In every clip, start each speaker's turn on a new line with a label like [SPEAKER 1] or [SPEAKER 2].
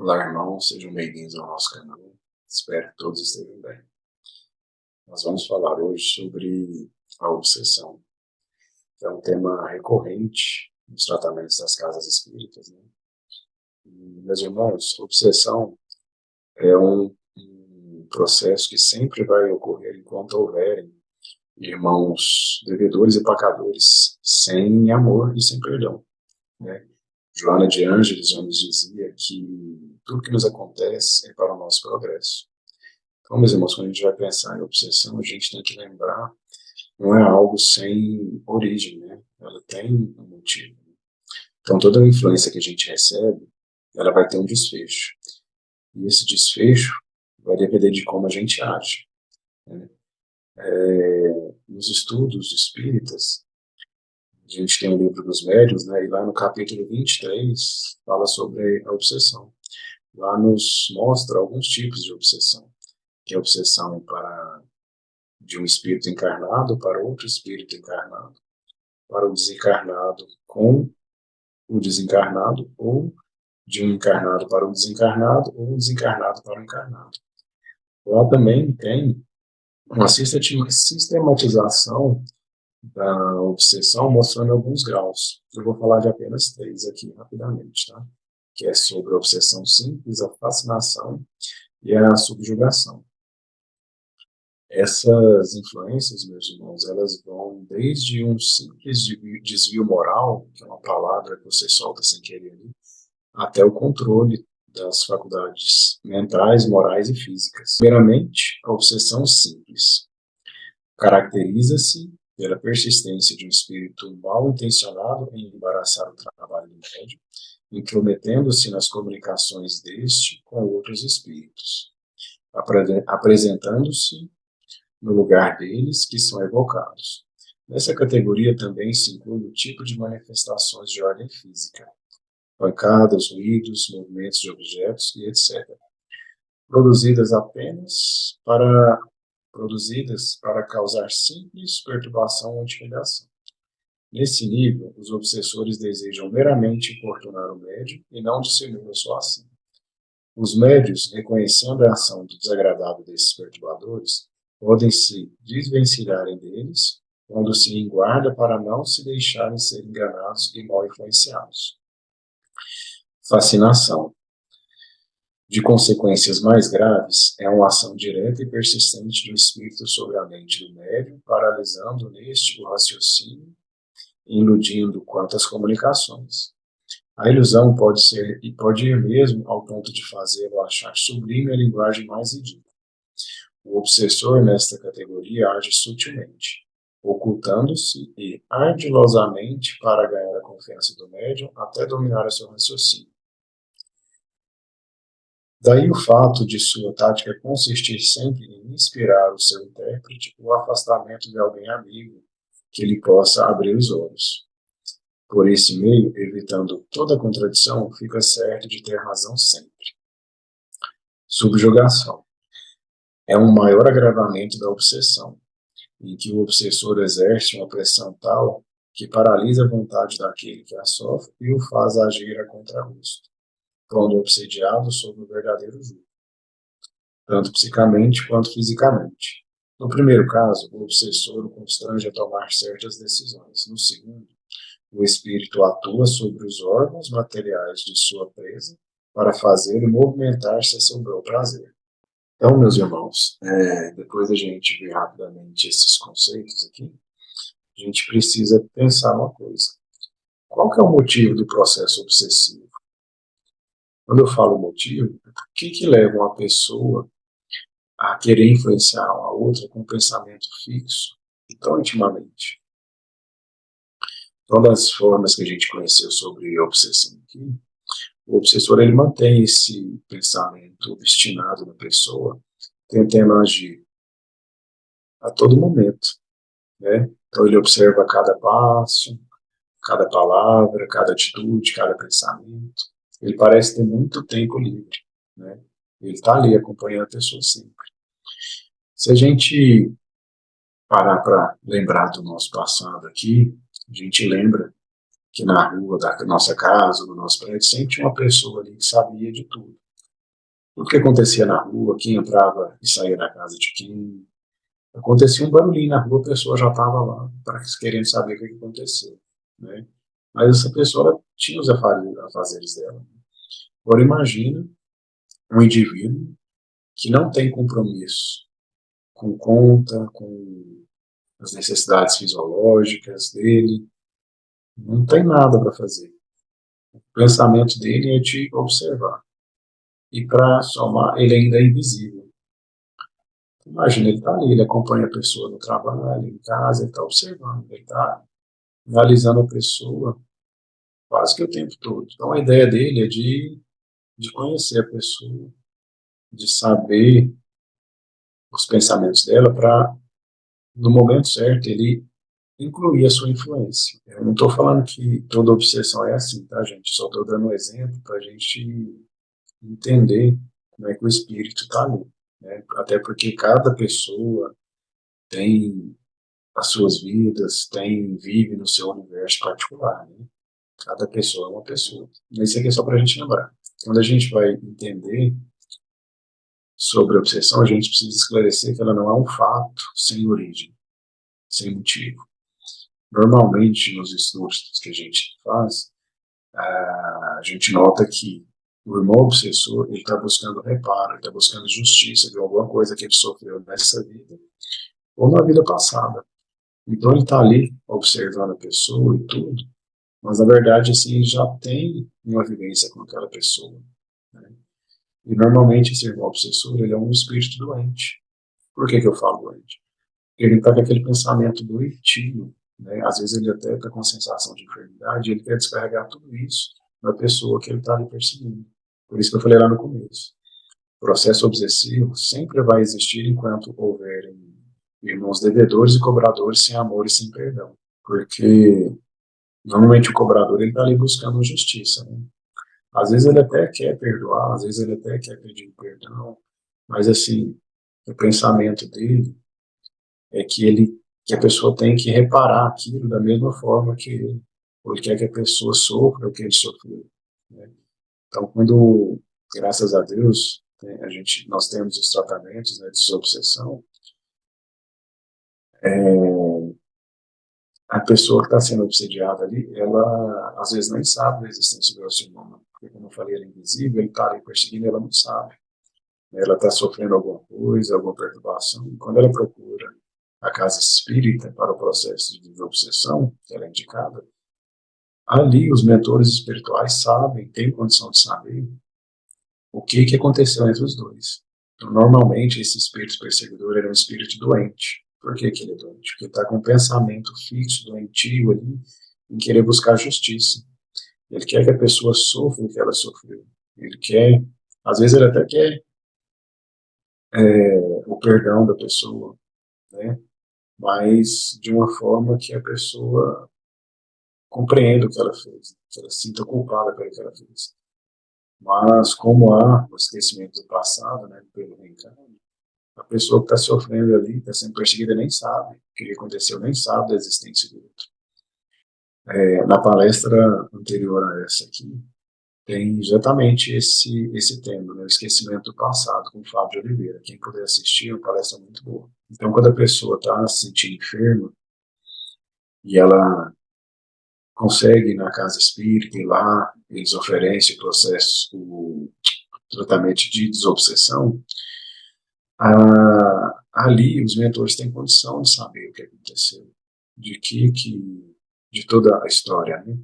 [SPEAKER 1] Olá, irmãos, sejam bem-vindos ao nosso canal. Espero que todos estejam bem. Nós vamos falar hoje sobre a obsessão, que é um tema recorrente nos tratamentos das casas espíritas, né? E, meus irmãos, obsessão é um processo que sempre vai ocorrer enquanto houverem irmãos devedores e pecadores sem amor e sem perdão, né? Joana de Ângeles já nos dizia que tudo que nos acontece é para o nosso progresso. Então, meus irmãos, quando a gente vai pensar em obsessão, a gente tem que lembrar, não é algo sem origem, né? Ela tem um motivo. Então, toda a influência que a gente recebe, ela vai ter um desfecho. E esse desfecho vai depender de como a gente age, né? Nos estudos espíritas, a gente tem o livro dos médiuns, né? E lá no capítulo 23 fala sobre a obsessão. Lá nos mostra alguns tipos de obsessão, que é a obsessão de um espírito encarnado para outro espírito encarnado, para o desencarnado com o desencarnado, ou de um encarnado para um desencarnado, ou um desencarnado para um encarnado. Lá também tem uma sistematização da obsessão, mostrando alguns graus. Eu vou falar de apenas três aqui, rapidamente, tá? Que é sobre a obsessão simples, a fascinação e a subjugação. Essas influências, meus irmãos, elas vão desde um simples desvio moral, que é uma palavra que você solta sem querer ali, até o controle das faculdades mentais, morais e físicas. Primeiramente, a obsessão simples caracteriza-se pela persistência de um espírito mal intencionado em embaraçar o trabalho do médium, intrometendo-se nas comunicações deste com outros espíritos, apresentando-se no lugar deles que são evocados. Nessa categoria também se inclui o tipo de manifestações de ordem física, pancadas, ruídos, movimentos de objetos e etc., produzidas para causar simples perturbação ou intimidação. Nesse nível, os obsessores desejam meramente importunar o médium e não discernir a sua ação. Os médios, reconhecendo a ação do desagradável desses perturbadores, podem se desvencilharem deles, pondo-se em guarda para não se deixarem ser enganados e mal influenciados. Fascinação. De consequências mais graves, é uma ação direta e persistente do espírito sobre a mente do médium, paralisando neste o raciocínio e iludindo quanto às comunicações. A ilusão pode ir mesmo ao ponto de fazê-lo achar sublime a linguagem mais ridícula. O obsessor nesta categoria age sutilmente, ocultando-se e ardilosamente para ganhar a confiança do médium até dominar o seu raciocínio. Daí o fato de sua tática consistir sempre em inspirar o seu intérprete o afastamento de alguém amigo que lhe possa abrir os olhos. Por esse meio, evitando toda contradição, fica certo de ter razão sempre. Subjugação. É um maior agravamento da obsessão, em que o obsessor exerce uma pressão tal que paralisa a vontade daquele que a sofre e o faz agir a contragosto, quando obsediado sob o verdadeiro jugo, tanto psicamente quanto fisicamente. No primeiro caso, o obsessor o constrange a tomar certas decisões. No segundo, o espírito atua sobre os órgãos materiais de sua presa para fazê-lo movimentar-se a seu bel prazer. Então, meus irmãos, depois da gente ver rapidamente esses conceitos aqui, a gente precisa pensar uma coisa. Qual que é o motivo do processo obsessivo? Quando eu falo motivo, o que leva uma pessoa a querer influenciar a outra com um pensamento fixo e tão intimamente? Então, das formas que a gente conheceu sobre a obsessão aqui, o obsessor ele mantém esse pensamento obstinado na pessoa, tentando agir a todo momento, né? Então ele observa cada passo, cada palavra, cada atitude, cada pensamento. Ele parece ter muito tempo livre, né? Ele está ali acompanhando a pessoa sempre. Se a gente parar para lembrar do nosso passado aqui, a gente lembra que na rua da nossa casa, no nosso prédio, sempre tinha uma pessoa ali que sabia de tudo. tudo que acontecia na rua, quem entrava e saía da casa de quem. Acontecia um barulhinho na rua, a pessoa já estava lá, querendo saber o que aconteceu, né? Mas essa pessoa ela tinha os afazeres dela. Agora imagina um indivíduo que não tem compromisso com conta, com as necessidades fisiológicas dele, não tem nada para fazer. O pensamento dele é de observar. E para somar, ele ainda é invisível. Imagina, ele está ali, ele acompanha a pessoa no trabalho, em casa, ele está observando, ele está analisando a pessoa quase que o tempo todo. Então a ideia dele é de conhecer a pessoa, de saber os pensamentos dela para, no momento certo, ele incluir a sua influência. Eu não estou falando que toda obsessão é assim, tá, gente? Só estou dando um exemplo para a gente entender como é que o espírito está ali, né? Até porque cada pessoa tem as suas vidas, vive no seu universo particular, né? Cada pessoa é uma pessoa. Mas isso aqui é só para a gente lembrar. Quando a gente vai entender sobre a obsessão, a gente precisa esclarecer que ela não é um fato sem origem, sem motivo. Normalmente, nos estudos que a gente faz, a gente nota que o irmão obsessor ele está buscando reparo, ele está buscando justiça de alguma coisa que ele sofreu nessa vida ou na vida passada. Então ele está ali observando a pessoa e tudo, mas na verdade assim ele já tem uma vivência com aquela pessoa, né? E normalmente esse irmão obsessor ele é um espírito doente. Por que eu falo doente? Porque ele está com aquele pensamento doentio, né? Às vezes ele até está com a sensação de enfermidade, ele quer descarregar tudo isso na pessoa que ele está ali perseguindo. Por isso que eu falei lá no começo. O processo obsessivo sempre vai existir enquanto houverem irmãos devedores e cobradores sem amor e sem perdão. Porque normalmente o cobrador ele está ali buscando justiça, né? Às vezes ele até quer perdoar, às vezes ele até quer pedir perdão, mas assim, o pensamento dele é que a pessoa tem que reparar aquilo da mesma forma que ele, ou ele quer que a pessoa sofra o que ele sofreu, né? Então, quando, graças a Deus, né, nós temos os tratamentos, né, de desobsessão, a pessoa que está sendo obsediada ali, ela às vezes nem sabe da existência do carcinoma, porque como eu falei, ele é invisível, ele está ali perseguindo, ela não sabe. Ela está sofrendo alguma coisa, alguma perturbação, e quando ela procura a casa espírita para o processo de desobsessão, que ela é indicada, ali os mentores espirituais sabem, têm condição de saber o que aconteceu entre os dois. Então, normalmente, esse espírito perseguidor era um espírito doente. Por que ele é doente? Porque está com um pensamento fixo, doentio ali, em querer buscar justiça. Ele quer que a pessoa sofra o que ela sofreu. Ele quer, às vezes ele até quer o perdão da pessoa, né? Mas de uma forma que a pessoa compreenda o que ela fez, que ela se sinta culpada pelo que ela fez. Mas como há o esquecimento do passado, né, pelo reencarno, a pessoa que está sofrendo ali, está sendo perseguida, nem sabe o que aconteceu, nem sabe da existência do outro. Na palestra anterior a essa aqui, tem exatamente esse tema, né, o esquecimento do passado, com o Fábio de Oliveira. Quem puder assistir, é uma palestra muito boa. Então, quando a pessoa está se sentindo enferma e ela consegue ir na casa espírita e lá eles oferecem o processo, o tratamento de desobsessão, ali os mentores têm condição de saber o que aconteceu, de toda a história, né?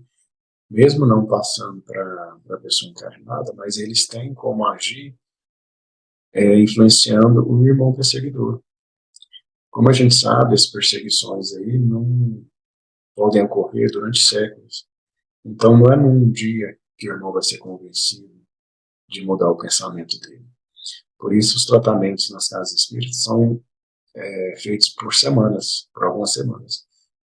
[SPEAKER 1] Mesmo não passando para a pessoa encarnada, mas eles têm como agir influenciando o irmão perseguidor. Como a gente sabe, as perseguições aí não podem ocorrer durante séculos. Então não é num dia que o irmão vai ser convencido de mudar o pensamento dele. Por isso os tratamentos nas casas espíritas são feitos por semanas, por algumas semanas,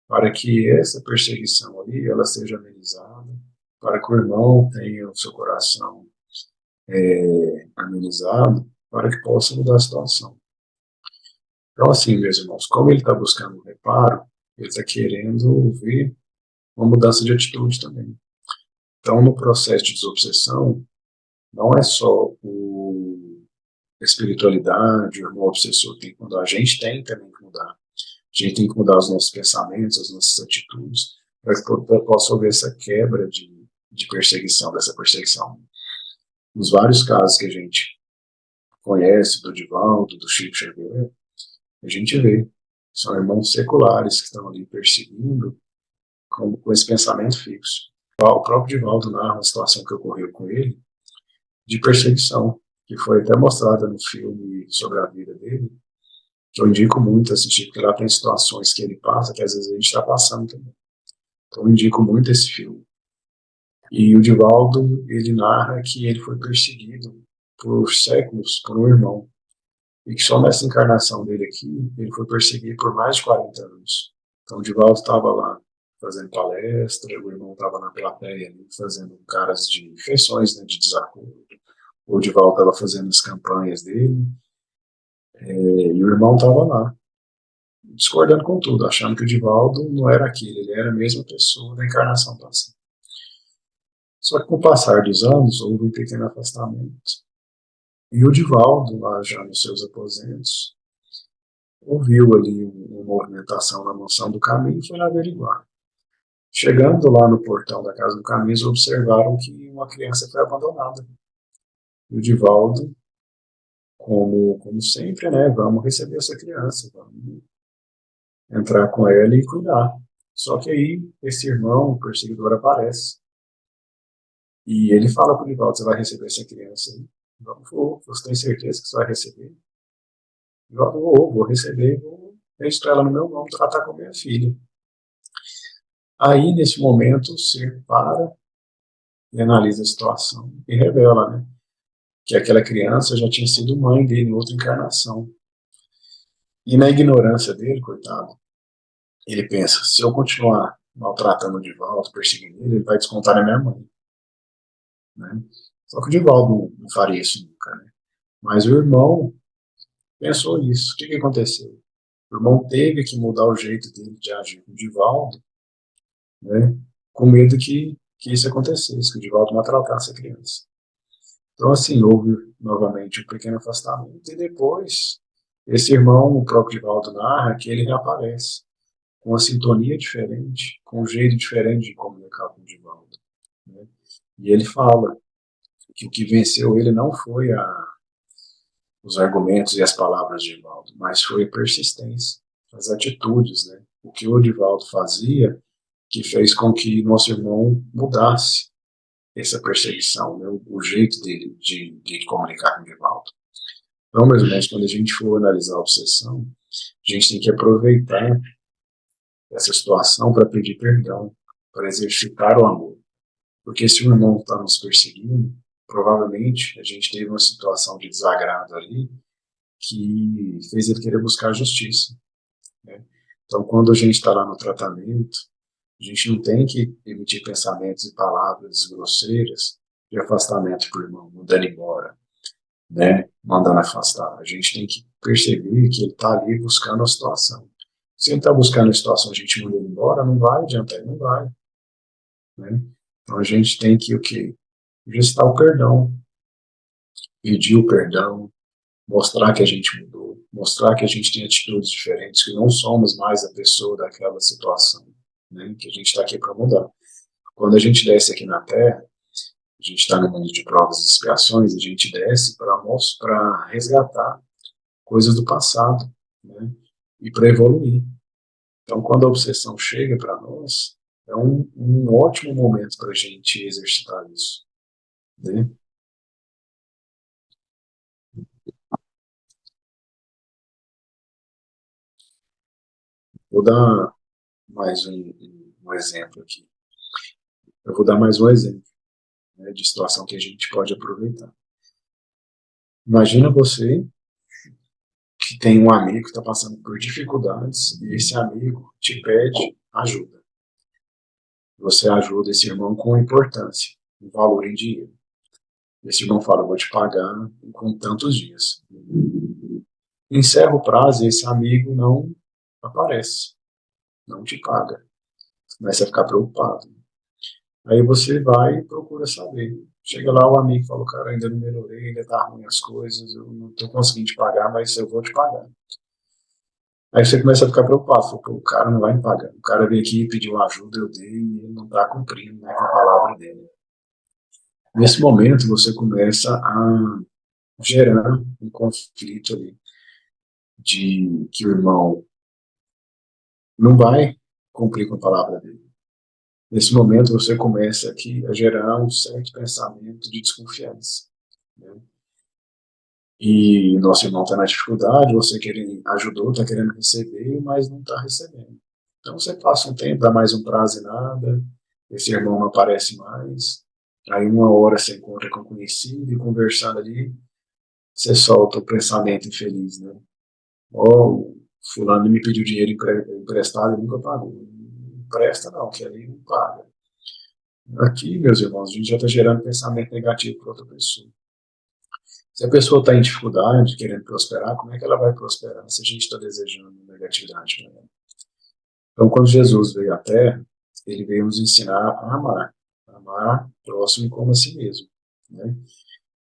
[SPEAKER 1] para que essa perseguição ali ela seja amenizada, para que o irmão tenha o seu coração amenizado, para que possa mudar a situação. Então, assim, meus irmãos, como ele está buscando um reparo, ele está querendo ver uma mudança de atitude também. Então, no processo de desobsessão, não é só espiritualidade, o irmão obsessor tem que mudar. A gente tem também que mudar. A gente tem que mudar os nossos pensamentos, as nossas atitudes, para que possa haver essa quebra de perseguição, dessa perseguição. Nos vários casos que a gente conhece, do Divaldo, do Chico Xavier, a gente vê, são irmãos seculares que estão ali perseguindo com esse pensamento fixo. O próprio Divaldo narra uma situação que ocorreu com ele, de perseguição, que foi até mostrada no filme sobre a vida dele, que eu indico muito assistir, porque lá tem situações que ele passa, que às vezes a gente está passando também. Então eu indico muito esse filme. E o Divaldo, ele narra que ele foi perseguido por séculos por um irmão, e que só nessa encarnação dele aqui, ele foi perseguido por mais de 40 anos. Então o Divaldo estava lá fazendo palestra, o irmão estava na plateia ali, fazendo caras de feições, né, de desacordo. O Divaldo estava fazendo as campanhas dele, e o irmão estava lá, discordando com tudo, achando que o Divaldo não era aquele, ele era a mesma pessoa da encarnação passada. Só que com o passar dos anos, houve um pequeno afastamento. E o Divaldo, lá já nos seus aposentos, ouviu ali uma movimentação na mansão do caminho e foi lá averiguar. Chegando lá no portão da casa do caminho, eles observaram que uma criança foi abandonada. E o Divaldo, como sempre, né, vamos receber essa criança, vamos entrar com ela e cuidar. Só que aí, esse irmão, o perseguidor, aparece. E ele fala para o Divaldo, você vai receber essa criança aí? Vou, você tem certeza que você vai receber? Divaldo, vou receber, vou registrar ela no meu nome, tratar com minha filha. Aí, nesse momento, o ser para e analisa a situação e revela, né, que aquela criança já tinha sido mãe dele em outra encarnação. E na ignorância dele, coitado, ele pensa, se eu continuar maltratando o Divaldo, perseguindo ele vai descontar na minha mãe. Né? Só que o Divaldo não faria isso nunca. Né? Mas o irmão pensou isso. O que aconteceu? O irmão teve que mudar o jeito dele de agir com o Divaldo, né? Com medo que isso acontecesse, que o Divaldo maltratasse a criança. Então, assim, houve novamente um pequeno afastamento, e depois, esse irmão, o próprio Divaldo narra, que ele reaparece, com uma sintonia diferente, com um jeito diferente de comunicar com o Divaldo. Né? E ele fala que o que venceu ele não foi os argumentos e as palavras de Divaldo, mas foi a persistência, as atitudes, né? O que o Divaldo fazia, que fez com que nosso irmão mudasse essa perseguição, né? O jeito dele de comunicar com o Divaldo. Então, meus irmãos, quando a gente for analisar a obsessão, a gente tem que aproveitar essa situação para pedir perdão, para exercitar o amor. Porque se o irmão está nos perseguindo, provavelmente a gente teve uma situação de desagrado ali que fez ele querer buscar justiça. Né? Então, quando a gente está lá no tratamento, a gente não tem que emitir pensamentos e palavras grosseiras de afastamento para o irmão, mandando embora, né? Mandando afastar. A gente tem que perceber que ele está ali buscando a situação. Se ele está buscando a situação, a gente manda ele embora, não vai adiantar, ele não vai. Né? Então a gente tem que o quê? Gestar o perdão, pedir o perdão, mostrar que a gente mudou, mostrar que a gente tem atitudes diferentes, que não somos mais a pessoa daquela situação, né? Que a gente está aqui para mudar. Quando a gente desce aqui na Terra, a gente está no mundo de provas e expiações, a gente desce para resgatar coisas do passado, né? E para evoluir. Então, quando a obsessão chega para nós, é um ótimo momento para a gente exercitar isso. Né? Vou dar mais um exemplo aqui. Eu vou dar mais um exemplo, né, de situação que a gente pode aproveitar. Imagina você que tem um amigo que está passando por dificuldades e esse amigo te pede ajuda. Você ajuda esse irmão com importância, um valor em dinheiro. Esse irmão fala, eu vou te pagar com tantos dias. Encerra o prazo e esse amigo não aparece, não te paga. Começa a ficar preocupado. Aí você vai e procura saber. Chega lá, o amigo fala, cara, ainda não melhorei, ainda tá ruim as coisas, eu não tô conseguindo te pagar, mas eu vou te pagar. Aí você começa a ficar preocupado, fala, pô, o cara não vai me pagar. O cara veio aqui e pediu ajuda, eu dei, e ele não tá cumprindo, né, com a palavra dele. Nesse momento, você começa a gerar um conflito ali, de que o irmão não vai cumprir com a palavra dele. Nesse momento, você começa aqui a gerar um certo pensamento de desconfiança, né? E nosso irmão está na dificuldade, você ajudou, está querendo receber, mas não está recebendo. Então você passa um tempo, dá mais um prazo e nada, esse irmão não aparece mais, aí uma hora você encontra com o conhecido e conversando ali, você solta o pensamento infeliz, né? Ó, fulano me pediu dinheiro emprestado e nunca pagou. Não empresta não, que ali não paga. Aqui, meus irmãos, a gente já está gerando pensamento negativo para outra pessoa. Se a pessoa está em dificuldade, querendo prosperar, como é que ela vai prosperar se a gente está desejando negatividade para ela? Então, quando Jesus veio à Terra, ele veio nos ensinar a amar próximo como a si mesmo, né?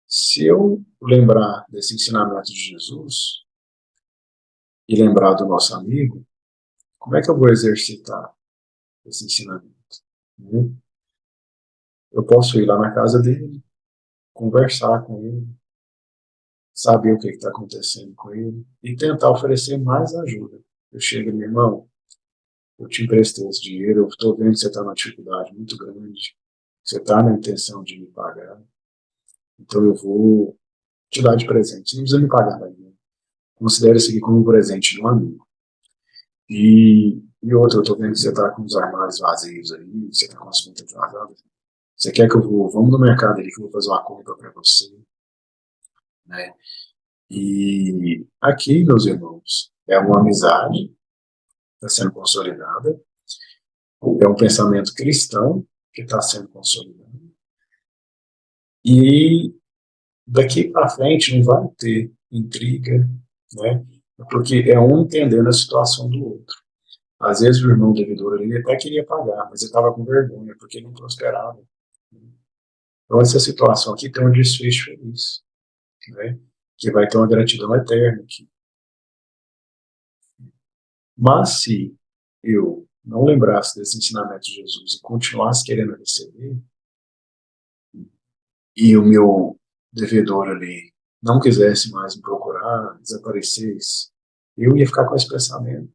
[SPEAKER 1] Se eu lembrar desse ensinamento de Jesus e lembrar do nosso amigo, como é que eu vou exercitar esse ensinamento, né? Eu posso ir lá na casa dele, conversar com ele, saber o que está acontecendo com ele e tentar oferecer mais ajuda. Eu chego, meu irmão, eu te emprestei esse dinheiro, eu estou vendo que você está numa dificuldade muito grande, você está na intenção de me pagar, então eu vou te dar de presente. Você não precisa me pagar ainda. Considere isso aqui como um presente de um amigo. E outra, eu estou vendo que você está com os armários vazios aí, você está com as contas vazadas. Você quer que eu vou, vamos no mercado ali que eu vou fazer uma compra para você, né? E aqui, meus irmãos, é uma amizade que está sendo consolidada, é um pensamento cristão que está sendo consolidado. E daqui para frente não vai ter intriga, né? Porque é um entendendo a situação do outro. Às vezes o irmão devedor ali até queria pagar, mas ele estava com vergonha porque não prosperava. Então essa situação aqui tem um desfecho feliz, né? Que vai ter uma gratidão eterna aqui. Mas se eu não lembrasse desse ensinamento de Jesus e continuasse querendo receber, e o meu devedor ali não quisesse mais me procurar, desaparecesse, eu ia ficar com esse pensamento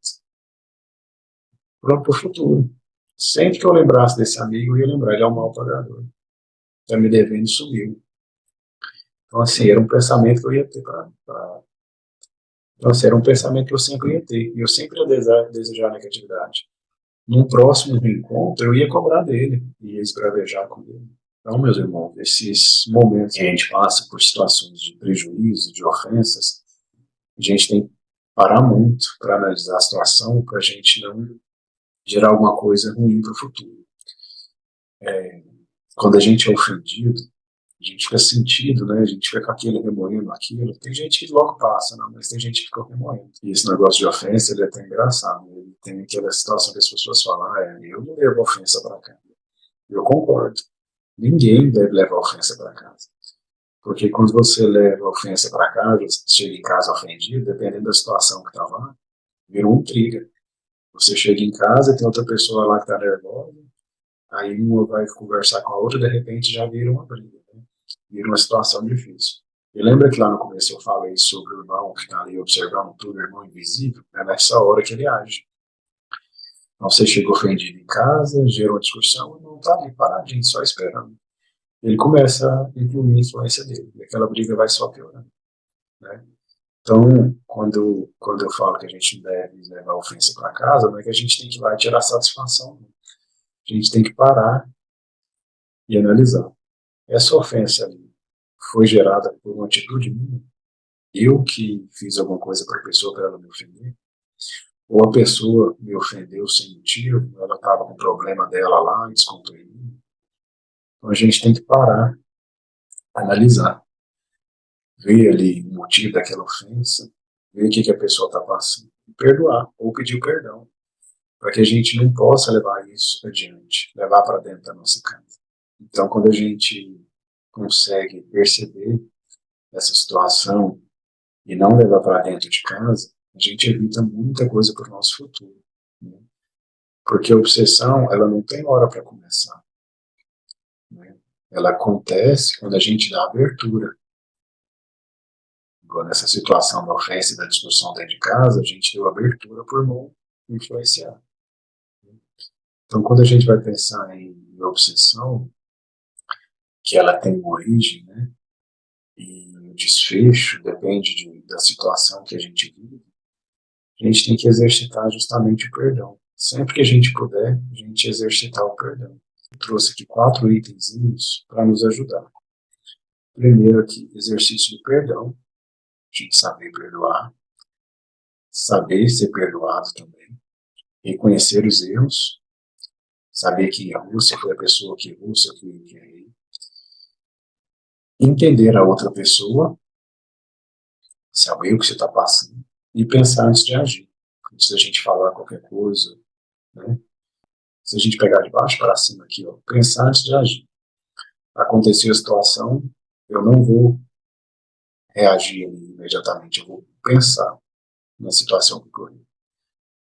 [SPEAKER 1] pronto para o futuro. Sempre que eu lembrasse desse amigo, eu ia lembrar, ele é um mau pagador. Está me devendo e sumiu. Então, assim, era um pensamento que eu ia ter Então, assim, era um pensamento que eu sempre ia ter. E eu sempre ia desejar negatividade. Num próximo reencontro, eu ia cobrar dele, ia esbravejar com ele. Então, meus irmãos, esses momentos que a gente passa por situações de prejuízo, de ofensas, a gente tem que parar muito para analisar a situação, para a gente não gerar alguma coisa ruim para o futuro. Quando a gente é ofendido, a gente fica sentido, né? A gente fica com aquele remoendo aquilo. Tem gente que logo passa, não, mas tem gente que fica remoendo. E esse negócio de ofensa, ele é até engraçado. Ele tem aquela situação que as pessoas falam, eu não levo ofensa para cá. Eu concordo. Ninguém deve levar ofensa para casa. Porque quando você leva ofensa para casa, você chega em casa ofendido, dependendo da situação que está lá, virou intriga. Você chega em casa e tem outra pessoa lá que está nervosa, aí uma vai conversar com a outra, de repente já vira uma briga, né? Vira uma situação difícil. E lembra que lá no começo eu falei sobre o irmão que está ali observando tudo, o irmão invisível? É nessa hora que ele age. Então você chega ofendido em casa, gera uma discussão, não está ali paradinho, só esperando. Ele começa a incluir a influência dele, e aquela briga vai só piorando, né? Então, quando eu falo que a gente deve levar a ofensa para casa, não é que a gente tem que ir lá e tirar satisfação. A gente tem que parar e analisar. Essa ofensa ali foi gerada por uma atitude minha? Eu que fiz alguma coisa para a pessoa para ela me ofender? Ou a pessoa me ofendeu sem motivo, ela estava com o problema dela lá e descontou em mim? Então a gente tem que parar, analisar, ver ali o motivo daquela ofensa, ver o que a pessoa está passando, e perdoar, ou pedir perdão, para que a gente não possa levar isso adiante, levar para dentro da nossa casa. Então, quando a gente consegue perceber essa situação e não levar para dentro de casa, a gente evita muita coisa para o nosso futuro, né? Porque a obsessão, ela não tem hora para começar, né? Ela acontece quando a gente dá abertura. Igual nessa situação da ofensa e da discussão dentro de casa, a gente deu abertura por não influenciar. Então, quando a gente vai pensar em obsessão, que ela tem uma origem, né, e o desfecho depende da situação que a gente vive, a gente tem que exercitar justamente o perdão. Sempre que a gente puder, a gente exercitar o perdão. Eu trouxe aqui 4 itenzinhos para nos ajudar. Primeiro aqui, exercício do perdão. A gente saber perdoar, saber ser perdoado também, reconhecer os erros, saber que errou, se foi a pessoa que errou, se foi eu que errei, entender a outra pessoa, saber o que você está passando e pensar antes de agir. Antes da gente falar qualquer coisa, né? Se a gente pegar de baixo para cima aqui, ó, pensar antes de agir. Aconteceu a situação, eu não vou reagir imediatamente, eu vou pensar na situação que ocorreu.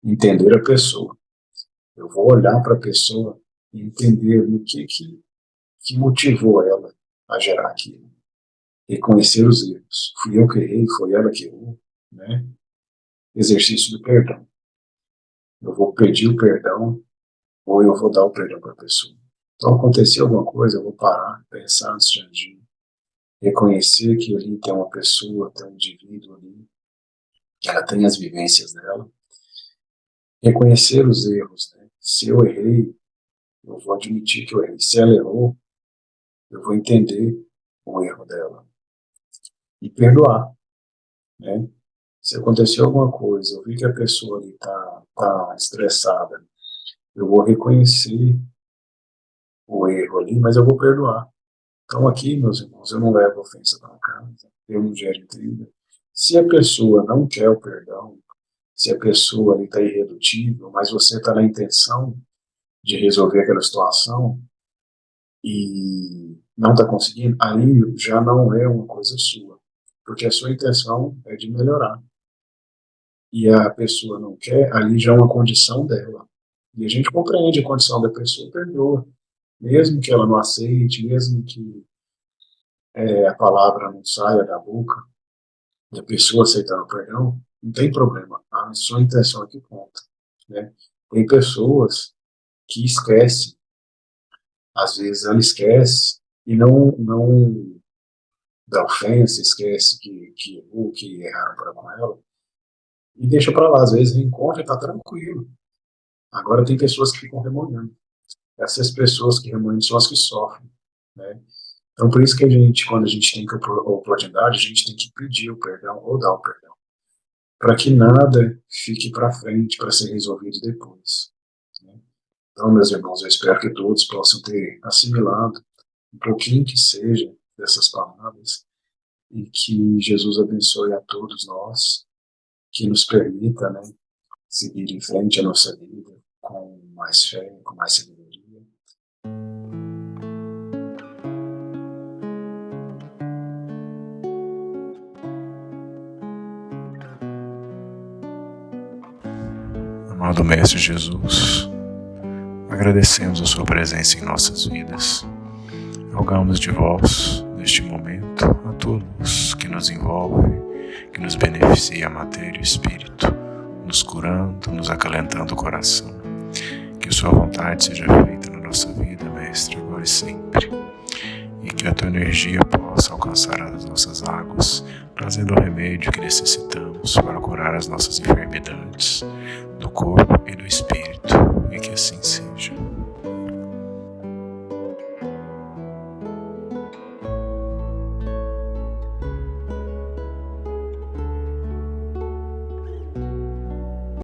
[SPEAKER 1] Entender a pessoa. Eu vou olhar para a pessoa e entender o que motivou ela a gerar aquilo. Reconhecer os erros. Fui eu que errei, foi ela que errou, né? Exercício do perdão. Eu vou pedir o perdão ou eu vou dar o perdão para a pessoa. Então, aconteceu alguma coisa, eu vou parar, pensar antes de agir, reconhecer que ali tem uma pessoa, tem um indivíduo ali, que ela tem as vivências dela, reconhecer os erros, né? Se eu errei, eu vou admitir que eu errei. Se ela errou, eu vou entender o erro dela e perdoar, né? Se aconteceu alguma coisa, eu vi que a pessoa ali tá estressada, eu vou reconhecer o erro ali, mas eu vou perdoar. Então aqui, meus irmãos, eu não levo ofensa para casa, eu não gero intriga. Se a pessoa não quer o perdão, se a pessoa ali está irredutível, mas você está na intenção de resolver aquela situação e não está conseguindo, aí já não é uma coisa sua, porque a sua intenção é de melhorar. E a pessoa não quer, ali já é uma condição dela. E a gente compreende a condição da pessoa e perdoa. Mesmo que ela não aceite, mesmo que a palavra não saia da boca da pessoa aceitando o perdão, não tem problema. A sua intenção é que conta, né? Tem pessoas que esquecem. Às vezes ela esquece e não dá ofensa, esquece que erraram para com ela e deixa para lá. Às vezes reencontra e está tranquilo. Agora tem pessoas que ficam remoendo. Essas pessoas que remoem são as que sofrem, né? Então, por isso que a gente, quando a gente tem a oportunidade, a gente tem que pedir o perdão ou dar o perdão, para que nada fique para frente, para ser resolvido depois, né? Então, meus irmãos, eu espero que todos possam ter assimilado um pouquinho que seja dessas palavras e que Jesus abençoe a todos nós, que nos permita, né, seguir em frente a nossa vida com mais fé, com mais sabedoria.
[SPEAKER 2] Amado Mestre Jesus, agradecemos a Sua presença em nossas vidas. Rogamos de vós, neste momento, a tua luz que nos envolve, que nos beneficia a matéria e o espírito, nos curando, nos acalentando o coração. Que Sua vontade seja feita na nossa vida, Mestre, agora e sempre. E que a tua energia possa alcançar as nossas águas, trazendo o remédio que necessitamos para curar as nossas enfermidades, do corpo e do espírito, e que assim seja.